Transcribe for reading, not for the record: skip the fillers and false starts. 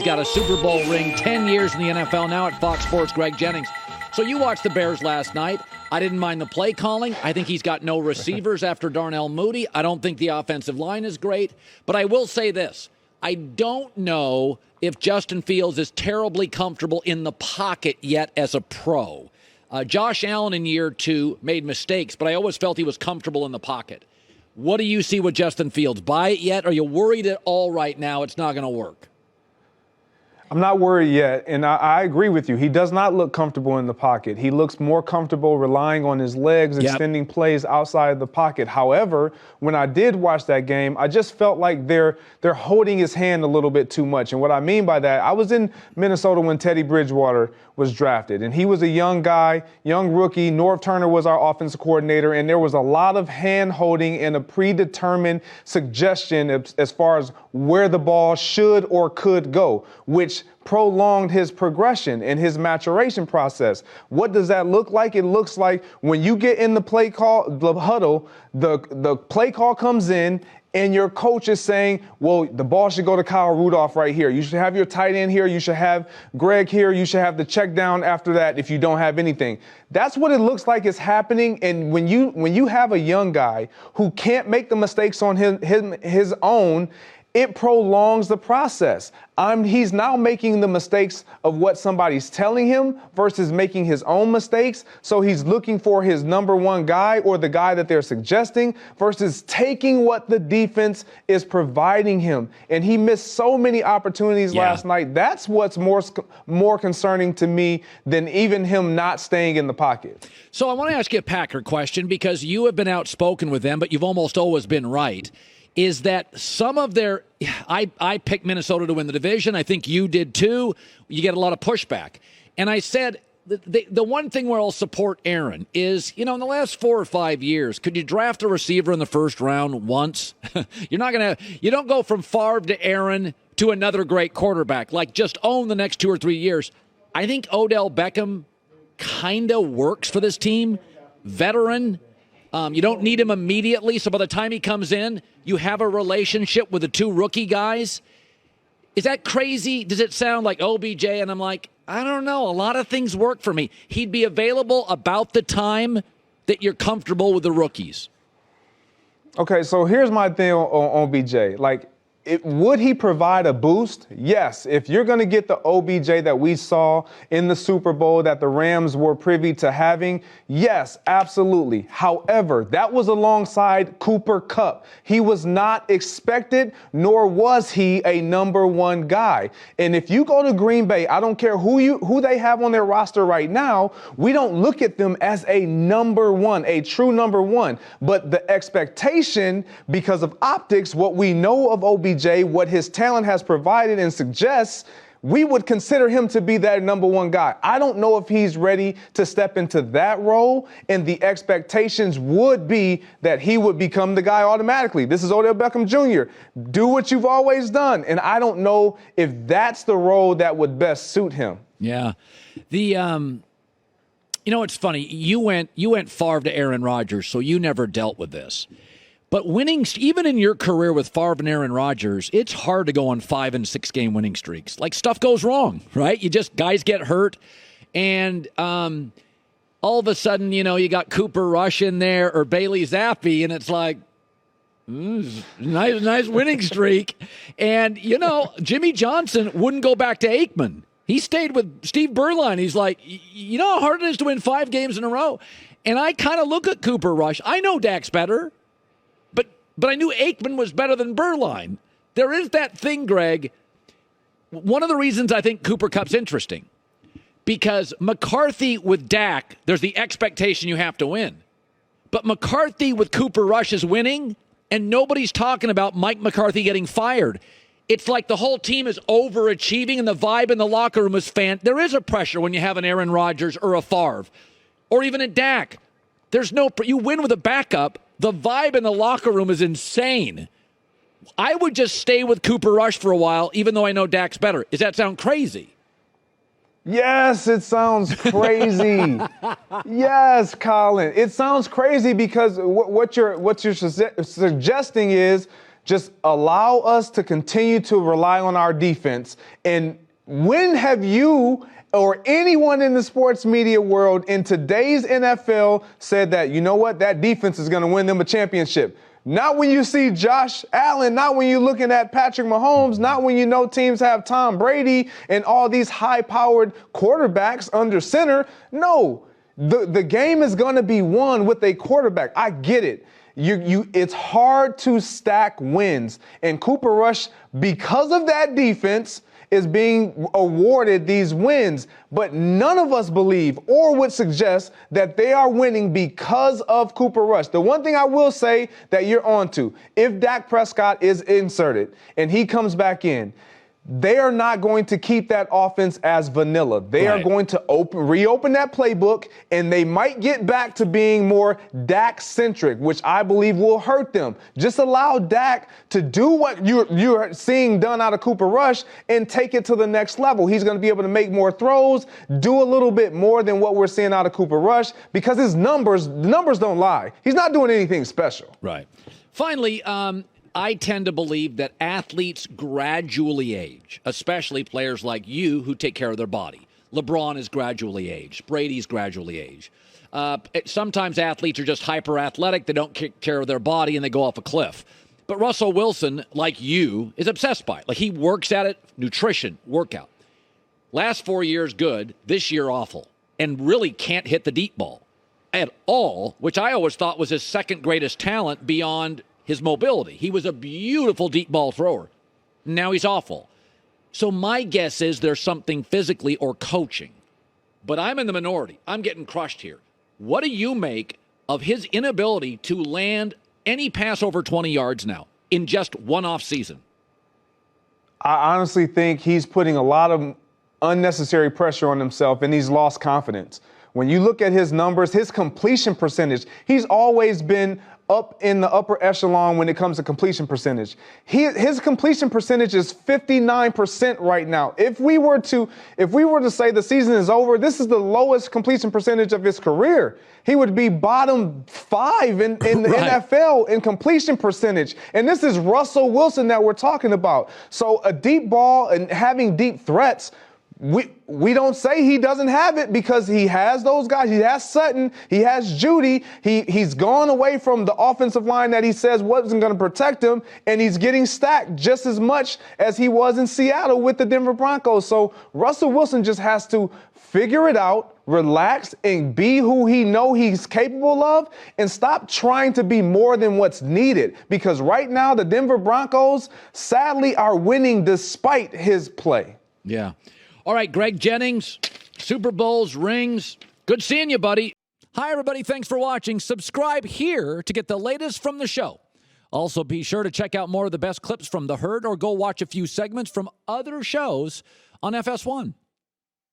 got a Super Bowl ring, 10 years in the NFL, now at Fox Sports, Greg Jennings. So you watched the Bears last night. I didn't mind the play calling. I think he's got no receivers after Darnell Mooney. I don't think the offensive line is great. But I will say this. I don't know if Justin Fields is terribly comfortable in the pocket yet as a pro. Josh Allen in year 2 made mistakes, but I always felt he was comfortable in the pocket. What do you see with Justin Fields? Buy it yet? Are you worried at all right now it's not going to work? I'm not worried yet, and I agree with you. He does not look comfortable in the pocket. He looks more comfortable relying on his legs, extending plays outside of the pocket. However, when I did watch that game, I just felt like they're holding his hand a little bit too much. And what I mean by that, I was in Minnesota when Teddy Bridgewater was drafted, and he was a young guy, young rookie. Norv Turner was our offensive coordinator, and there was a lot of hand-holding and a predetermined suggestion as far as where the ball should or could go, which prolonged his progression and his maturation process. What does that look like? It looks like when you get in the play call, the huddle, the play call comes in, and your coach is saying, well, the ball should go to Kyle Rudolph right here. You should have your tight end here. You should have Greg here. You should have the check down after that if you don't have anything. That's what it looks like is happening. And when you have a young guy who can't make the mistakes on his own, it prolongs the process. He's now making the mistakes of what somebody's telling him versus making his own mistakes. So he's looking for his number one guy or the guy that they're suggesting versus taking what the defense is providing him. And he missed so many opportunities last night. That's what's more concerning to me than even him not staying in the pocket. So I want to ask you a Packer question because you have been outspoken with them, but you've almost always been right. Is that some of their – I picked Minnesota to win the division. I think you did too. You get a lot of pushback. And I said the one thing where I'll support Aaron is, in the last 4 or 5 years, could you draft a receiver in the first round once? You don't go from Favre to Aaron to another great quarterback. Like, just own the next 2 or 3 years. I think Odell Beckham kind of works for this team. Veteran. You don't need him immediately, so by the time he comes in, you have a relationship with the 2 rookie guys. Is that crazy? Does it sound like OBJ? And I'm like, I don't know. A lot of things work for me. He'd be available about the time that you're comfortable with the rookies. Okay, so here's my thing on OBJ. Would he provide a boost? Yes. If you're going to get the OBJ that we saw in the Super Bowl that the Rams were privy to having, yes, absolutely. However, that was alongside Cooper Kupp. He was not expected, nor was he a number one guy. And if you go to Green Bay, I don't care who they have on their roster right now, we don't look at them as a number one, a true number one. But the expectation, because of optics, what we know of OBJ, what his talent has provided and suggests, we would consider him to be that number one guy. I don't know if he's ready to step into that role, and the expectations would be that he would become the guy automatically. This is Odell Beckham Jr. Do what you've always done, and I don't know if that's the role that would best suit him. Yeah. It's funny. You went Favre to Aaron Rodgers, so you never dealt with this. But winning, even in your career with Favre and Aaron Rodgers, it's hard to go on 5 and 6 game winning streaks. Like, stuff goes wrong, right? Guys get hurt, and all of a sudden, you got Cooper Rush in there or Bailey Zappi, and it's like, nice winning streak. And, Jimmy Johnson wouldn't go back to Aikman. He stayed with Steve Berline. He's like, you know how hard it is to win 5 games in a row? And I kind of look at Cooper Rush. I know Dak's better. But I knew Aikman was better than Berline. There is that thing, Greg. One of the reasons I think Cooper Kupp's interesting, because McCarthy with Dak, there's the expectation you have to win. But McCarthy with Cooper Rush is winning, and nobody's talking about Mike McCarthy getting fired. It's like the whole team is overachieving, and the vibe in the locker room is there is a pressure when you have an Aaron Rodgers or a Favre, or even a Dak. You win with a backup. The vibe in the locker room is insane. I would just stay with Cooper Rush for a while, even though I know Dak's better. Does that sound crazy? Yes, it sounds crazy. Yes, Colin. It sounds crazy because what you're suggesting is Just allow us to continue to rely on our defense. And when have you or anyone in the sports media world in today's NFL said that, you know what, that defense is going to win them a championship? Not when you see Josh Allen, not when you're looking at Patrick Mahomes, not when you know teams have Tom Brady and all these high-powered quarterbacks under center. No, the game is going to be won with a quarterback. I get it. It's hard to stack wins. And Cooper Rush, because of that defense, is being awarded these wins, but none of us believe or would suggest that they are winning because of Cooper Rush. The one thing I will say that you're onto, if Dak Prescott is inserted and he comes back in, they are not going to keep that offense as vanilla. They are going to reopen that playbook, and they might get back to being more Dak-centric, which I believe will hurt them. Just allow Dak to do what you're seeing done out of Cooper Rush and take it to the next level. He's going to be able to make more throws, do a little bit more than what we're seeing out of Cooper Rush, because the numbers don't lie. He's not doing anything special. Right. Finally, I tend to believe that athletes gradually age, especially players like you who take care of their body. LeBron is gradually aged. Brady's gradually aged. Sometimes athletes are just hyper athletic. They don't take care of their body and they go off a cliff. But Russell Wilson, like you, is obsessed by it. Like, he works at it, nutrition, workout. Last 4 years, good. This year, awful. And really can't hit the deep ball at all, which I always thought was his second greatest talent beyond his mobility. He was a beautiful deep ball thrower. Now he's awful. So my guess is there's something physically or coaching. But I'm in the minority. I'm getting crushed here. What do you make of his inability to land any pass over 20 yards now in just one off season? I honestly think he's putting a lot of unnecessary pressure on himself, and he's lost confidence. When you look at his numbers, his completion percentage, he's always been up in the upper echelon when it comes to completion percentage. His completion percentage is 59% right now. If we were to say the season is over, this is the lowest completion percentage of his career. He would be bottom 5 in the NFL in completion percentage. And this is Russell Wilson that we're talking about. So a deep ball and having deep threats, we don't say he doesn't have it, because he has those guys. He has Sutton. He has Judy. He's gone away from the offensive line that he says wasn't going to protect him, and he's getting stacked just as much as he was in Seattle with the Denver Broncos. So Russell Wilson just has to figure it out, relax, and be who he knows he's capable of, and stop trying to be more than what's needed. Because right now the Denver Broncos, sadly, are winning despite his play. Yeah. All right, Greg Jennings, Super Bowls, rings. Good seeing you, buddy. Hi, everybody. Thanks for watching. Subscribe here to get the latest from the show. Also, be sure to check out more of the best clips from The Herd, or go watch a few segments from other shows on FS1.